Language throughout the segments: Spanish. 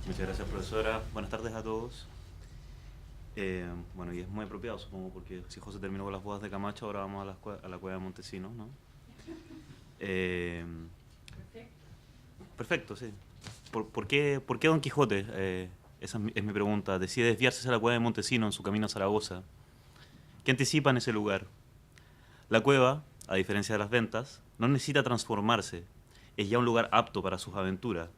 Muchas gracias, profesora. Buenas tardes a todos. Bueno, y es muy apropiado, supongo, porque si José terminó con las bodas de Camacho, ahora vamos a a la cueva de Montesinos, ¿no? Eh, Perfecto, sí. Por qué Don Quijote? Esa es mi pregunta. Decide desviarse hacia la cueva de Montesinos en su camino a Zaragoza. ¿Qué anticipa en ese lugar? La cueva, a diferencia de las ventas, no necesita transformarse. Es ya un lugar apto para sus aventuras.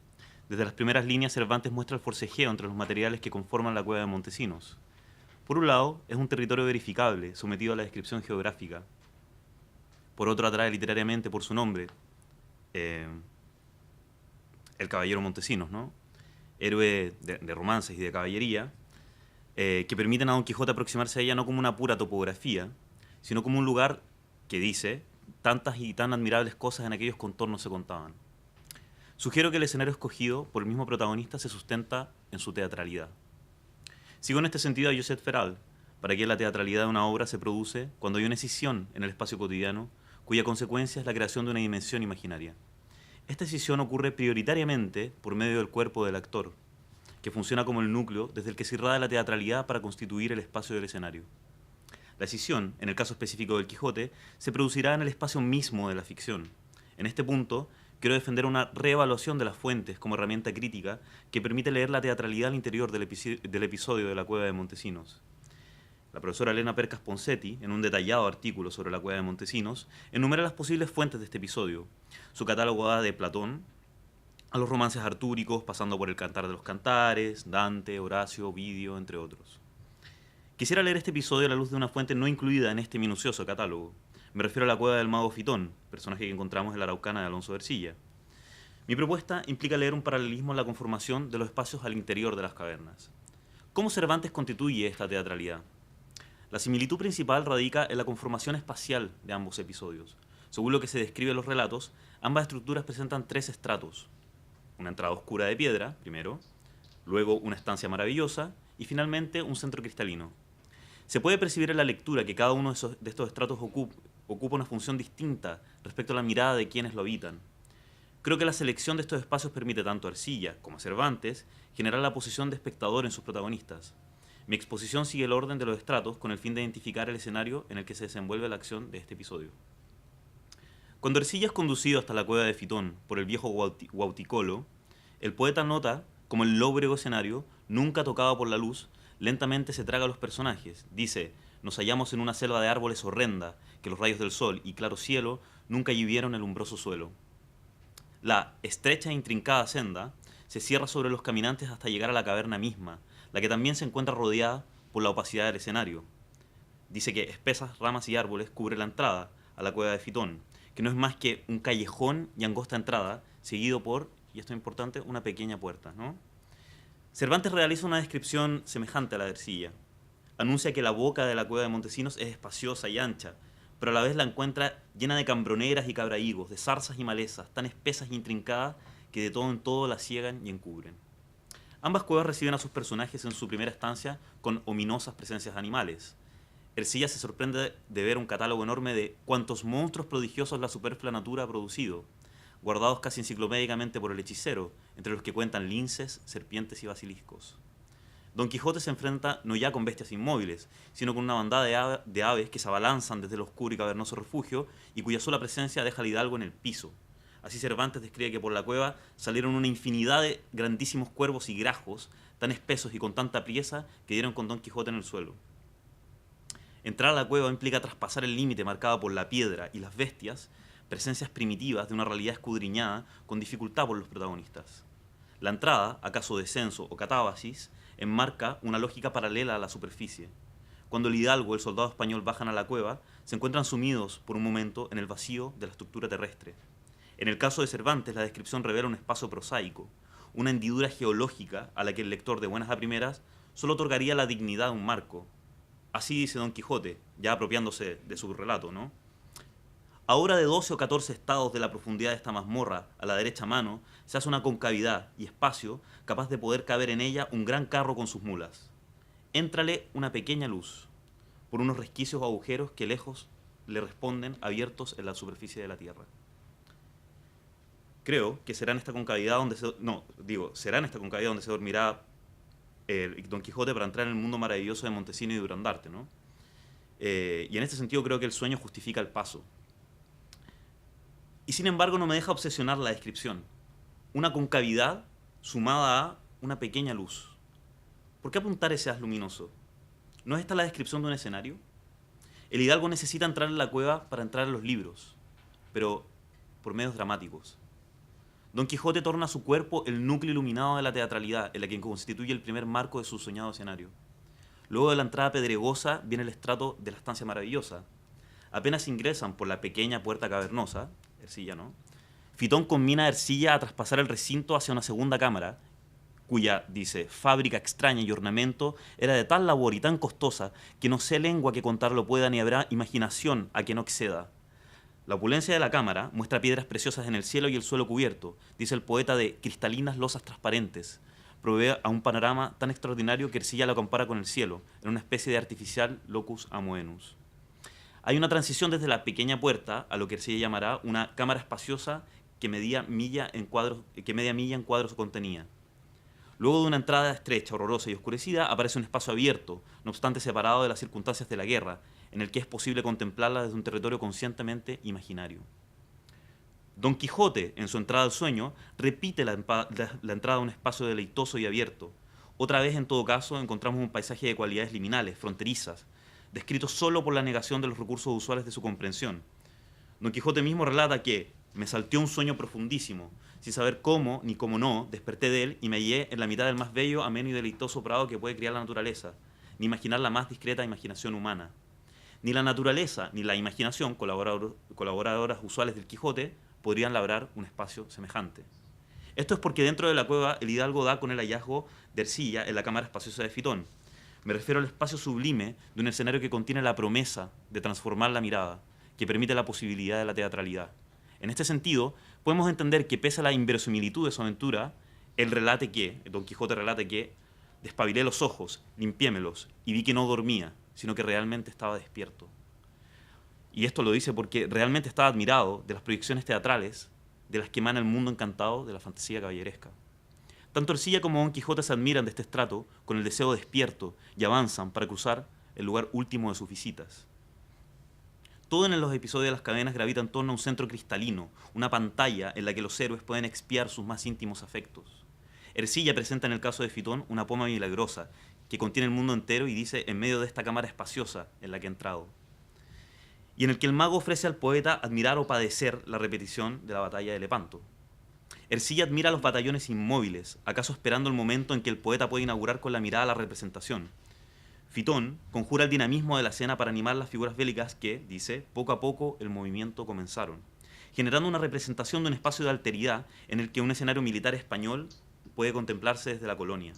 Desde las primeras líneas, Cervantes muestra el forcejeo entre los materiales que conforman la cueva de Montesinos. Por un lado, es un territorio verificable, sometido a la descripción geográfica. Por otro, atrae literariamente por su nombre, eh, el caballero Montesinos, ¿no? Héroe de romances y de caballería, que permiten a Don Quijote aproximarse a ella no como una pura topografía, sino como un lugar que dice tantas y tan admirables cosas en aquellos contornos se contaban. Sugiero que el escenario escogido por el mismo protagonista se sustenta en su teatralidad. Sigo en este sentido a Josep Feral, para quien la teatralidad de una obra se produce cuando hay una escisión en el espacio cotidiano, cuya consecuencia es la creación de una dimensión imaginaria. Esta escisión ocurre prioritariamente por medio del cuerpo del actor, que funciona como el núcleo desde el que se irradia la teatralidad para constituir el espacio del escenario. La escisión, en el caso específico del Quijote, se producirá en el espacio mismo de la ficción. En este punto, quiero defender una reevaluación de las fuentes como herramienta crítica que permite leer la teatralidad al interior del episodio de la cueva de Montesinos. La profesora Elena Percas Ponsetti, en un detallado artículo sobre la cueva de Montesinos, enumera las posibles fuentes de este episodio. Su catálogo va de Platón a los romances artúricos, pasando por el Cantar de los Cantares, Dante, Horacio, Ovidio, entre otros. Quisiera leer este episodio a la luz de una fuente no incluida en este minucioso catálogo. Me refiero a la cueva del mago Fitón, personaje que encontramos en la Araucana de Alonso de Ercilla. Mi propuesta implica leer un paralelismo en la conformación de los espacios al interior de las cavernas. ¿Cómo Cervantes constituye esta teatralidad? La similitud principal radica en la conformación espacial de ambos episodios. Según lo que se describe en los relatos, ambas estructuras presentan tres estratos. Una entrada oscura de piedra, primero, luego una estancia maravillosa y finalmente un centro cristalino. Se puede percibir en la lectura que cada uno de estos estratos ocupa una función distinta respecto a la mirada de quienes lo habitan. Creo que la selección de estos espacios permite tanto a Ercilla como a Cervantes generar la posición de espectador en sus protagonistas. Mi exposición sigue el orden de los estratos con el fin de identificar el escenario en el que se desenvuelve la acción de este episodio. Cuando Ercilla es conducido hasta la cueva de Fitón por el viejo Guauticolo, el poeta nota como el lóbrego escenario, nunca tocado por la luz, lentamente se traga a los personajes. Dice: nos hallamos en una selva de árboles horrenda, que los rayos del sol y claro cielo nunca llovieron el umbroso suelo. La estrecha e intrincada senda se cierra sobre los caminantes hasta llegar a la caverna misma, la que también se encuentra rodeada por la opacidad del escenario. Dice que espesas ramas y árboles cubren la entrada a la cueva de Fitón, que no es más que un callejón y angosta entrada, seguido por, y esto es importante, una pequeña puerta, ¿no? Cervantes realiza una descripción semejante a la de Ercilla. Anuncia que la boca de la cueva de Montesinos es espaciosa y ancha, pero a la vez la encuentra llena de cambroneras y cabrahigos, de zarzas y malezas, tan espesas e intrincadas que de todo en todo la ciegan y encubren. Ambas cuevas reciben a sus personajes en su primera estancia con ominosas presencias animales. Ercilla se sorprende de ver un catálogo enorme de cuantos monstruos prodigiosos la superflua natura ha producido, guardados casi enciclopédicamente por el hechicero, entre los que cuentan linces, serpientes y basiliscos. Don Quijote se enfrenta no ya con bestias inmóviles, sino con una bandada de aves que se abalanzan desde el oscuro y cavernoso refugio y cuya sola presencia deja al hidalgo en el piso. Así Cervantes describe que por la cueva salieron una infinidad de grandísimos cuervos y grajos, tan espesos y con tanta priesa que dieron con Don Quijote en el suelo. Entrar a la cueva implica traspasar el límite marcado por la piedra y las bestias, presencias primitivas de una realidad escudriñada con dificultad por los protagonistas. La entrada, acaso descenso o catábasis, enmarca una lógica paralela a la superficie. Cuando el hidalgo y el soldado español bajan a la cueva, se encuentran sumidos por un momento en el vacío de la estructura terrestre. En el caso de Cervantes, la descripción revela un espacio prosaico, una hendidura geológica a la que el lector de buenas a primeras solo otorgaría la dignidad de un marco. Así dice Don Quijote, ya apropiándose de su relato, ¿no? Ahora de 12 o 14 estados de la profundidad de esta mazmorra, a la derecha mano, se hace una concavidad y espacio capaz de poder caber en ella un gran carro con sus mulas. Éntrale una pequeña luz, por unos resquicios o agujeros que lejos le responden abiertos en la superficie de la tierra. Creo que será en esta concavidad donde será en esta concavidad donde se dormirá Don Quijote para entrar en el mundo maravilloso de Montesinos y Durandarte, ¿no? Y en este sentido creo que el sueño justifica el paso. Y sin embargo no me deja obsesionar la descripción. Una concavidad sumada a una pequeña luz. ¿Por qué apuntar ese haz luminoso? ¿No es esta la descripción de un escenario? El hidalgo necesita entrar en la cueva para entrar en los libros, pero por medios dramáticos. Don Quijote torna a su cuerpo el núcleo iluminado de la teatralidad, en la que constituye el primer marco de su soñado escenario. Luego de la entrada pedregosa viene el estrato de la estancia maravillosa. Apenas ingresan por la pequeña puerta cavernosa, Ercilla, ¿no? Fitón combina a Ercilla a traspasar el recinto hacia una segunda cámara, cuya, dice, fábrica extraña y ornamento era de tal labor y tan costosa que no sé lengua que contarlo pueda ni habrá imaginación a que no exceda. La opulencia de la cámara muestra piedras preciosas en el cielo y el suelo cubierto, dice el poeta, de cristalinas losas transparentes. Provee a un panorama tan extraordinario que Ercilla lo compara con el cielo, en una especie de artificial locus amoenus. Hay una transición desde la pequeña puerta a lo que Ercilla llamará una cámara espaciosa que media milla en cuadros contenía. Luego de una entrada estrecha, horrorosa y oscurecida, aparece un espacio abierto, no obstante separado de las circunstancias de la guerra, en el que es posible contemplarla desde un territorio conscientemente imaginario. Don Quijote, en su entrada al sueño, repite la entrada a un espacio deleitoso y abierto. Otra vez, en todo caso, encontramos un paisaje de cualidades liminales, fronterizas, descrito solo por la negación de los recursos usuales de su comprensión. Don Quijote mismo relata que me salteó un sueño profundísimo, sin saber cómo ni cómo no, desperté de él y me hallé en la mitad del más bello, ameno y deleitoso prado que puede criar la naturaleza, ni imaginar la más discreta imaginación humana. Ni la naturaleza ni la imaginación, colaboradoras usuales del Quijote, podrían labrar un espacio semejante. Esto es porque dentro de la cueva el hidalgo da con el hallazgo de Ercilla en la cámara espaciosa de Fitón. Me refiero al espacio sublime de un escenario que contiene la promesa de transformar la mirada, que permite la posibilidad de la teatralidad. En este sentido, podemos entender que pese a la inverosimilitud de su aventura, Don Quijote relata que despabilé los ojos, limpiémelos y vi que no dormía, sino que realmente estaba despierto. Y esto lo dice porque realmente estaba admirado de las proyecciones teatrales de las que emana el mundo encantado de la fantasía caballeresca. Tanto Ercilla como Don Quijote se admiran de este estrato con el deseo despierto y avanzan para cruzar el lugar último de sus visitas. Todo en los episodios de las cadenas gravita en torno a un centro cristalino, una pantalla en la que los héroes pueden expiar sus más íntimos afectos. Ercilla presenta en el caso de Fitón una poma milagrosa que contiene el mundo entero y dice en medio de esta cámara espaciosa en la que ha entrado, y en el que el mago ofrece al poeta admirar o padecer la repetición de la batalla de Lepanto. Ercilla admira a los batallones inmóviles, acaso esperando el momento en que el poeta puede inaugurar con la mirada la representación. Fitón conjura el dinamismo de la escena para animar las figuras bélicas que, dice, poco a poco el movimiento comenzaron, generando una representación de un espacio de alteridad en el que un escenario militar español puede contemplarse desde la colonia.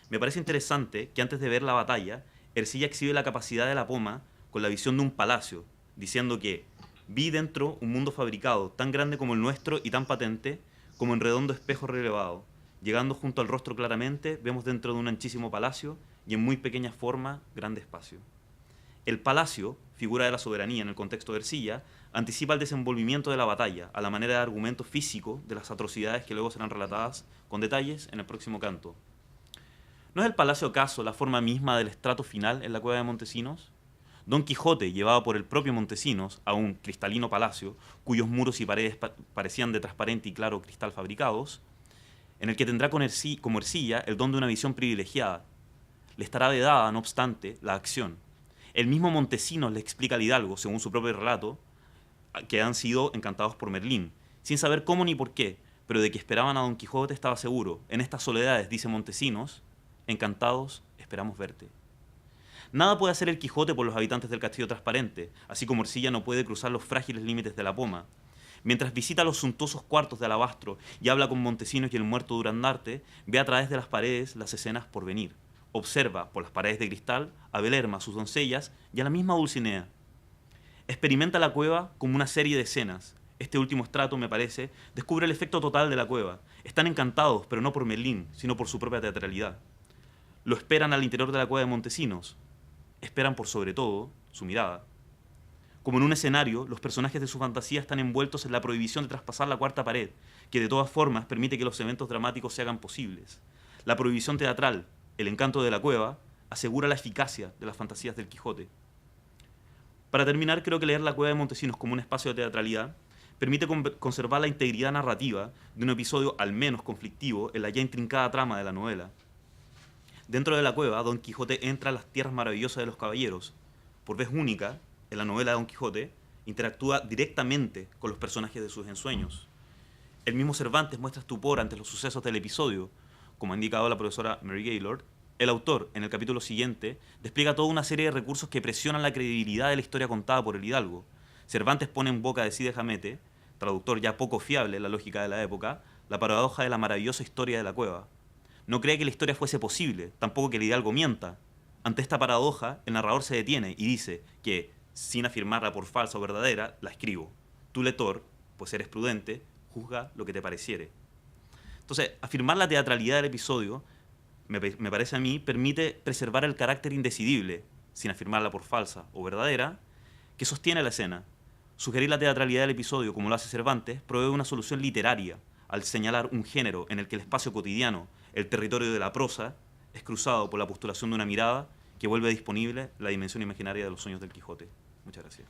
Me parece interesante que antes de ver la batalla, Ercilla exhibe la capacidad de la poma con la visión de un palacio, diciendo que vi dentro un mundo fabricado, tan grande como el nuestro y tan patente como en redondo espejo relevado. Llegando junto al rostro claramente, vemos dentro de un anchísimo palacio y en muy pequeña forma, grande espacio. El palacio, figura de la soberanía en el contexto de Ercilla, anticipa el desenvolvimiento de la batalla, a la manera de argumento físico de las atrocidades que luego serán relatadas con detalles en el próximo canto. ¿No es el palacio acaso la forma misma del estrato final en la cueva de Montesinos? Don Quijote, llevado por el propio Montesinos a un cristalino palacio, cuyos muros y paredes parecían de transparente y claro cristal fabricados, en el que tendrá como Ercilla el don de una visión privilegiada. Le estará vedada, no obstante, la acción. El mismo Montesinos le explica al hidalgo, según su propio relato, que han sido encantados por Merlín, sin saber cómo ni por qué, pero de que esperaban a Don Quijote estaba seguro. En estas soledades, dice Montesinos, encantados, esperamos verte. Nada puede hacer el Quijote por los habitantes del castillo transparente, así como Ercilla no puede cruzar los frágiles límites de la poma. Mientras visita los suntuosos cuartos de alabastro y habla con Montesinos y el muerto Durandarte, ve a través de las paredes las escenas por venir. Observa, por las paredes de cristal, a Belerma, sus doncellas y a la misma Dulcinea. Experimenta la cueva como una serie de escenas. Este último estrato, me parece, descubre el efecto total de la cueva. Están encantados, pero no por Merlín, sino por su propia teatralidad. Lo esperan al interior de la cueva de Montesinos. Esperan por sobre todo su mirada. Como en un escenario, los personajes de su fantasía están envueltos en la prohibición de traspasar la cuarta pared, que de todas formas permite que los eventos dramáticos se hagan posibles. La prohibición teatral, el encanto de la cueva, asegura la eficacia de las fantasías del Quijote. Para terminar, creo que leer La Cueva de Montesinos como un espacio de teatralidad permite conservar la integridad narrativa de un episodio al menos conflictivo en la ya intrincada trama de la novela. Dentro de la cueva, Don Quijote entra a las tierras maravillosas de los caballeros. Por vez única, en la novela de Don Quijote, interactúa directamente con los personajes de sus ensueños. El mismo Cervantes muestra estupor ante los sucesos del episodio. Como ha indicado la profesora Mary Gaylord, el autor, en el capítulo siguiente, despliega toda una serie de recursos que presionan la credibilidad de la historia contada por el hidalgo. Cervantes pone en boca de Cide Hamete, traductor ya poco fiable en la lógica de la época, la paradoja de la maravillosa historia de la cueva. No cree que la historia fuese posible, tampoco que el hidalgo mienta. Ante esta paradoja, el narrador se detiene y dice que, sin afirmarla por falsa o verdadera, la escribo. Tú, lector, pues eres prudente, juzga lo que te pareciere. Entonces, afirmar la teatralidad del episodio, me parece a mí, permite preservar el carácter indecidible, sin afirmarla por falsa o verdadera, que sostiene la escena. Sugerir la teatralidad del episodio, como lo hace Cervantes, provee una solución literaria, al señalar un género en el que el espacio cotidiano, el territorio de la prosa, es cruzado por la postulación de una mirada que vuelve disponible la dimensión imaginaria de los sueños del Quijote. Muchas gracias.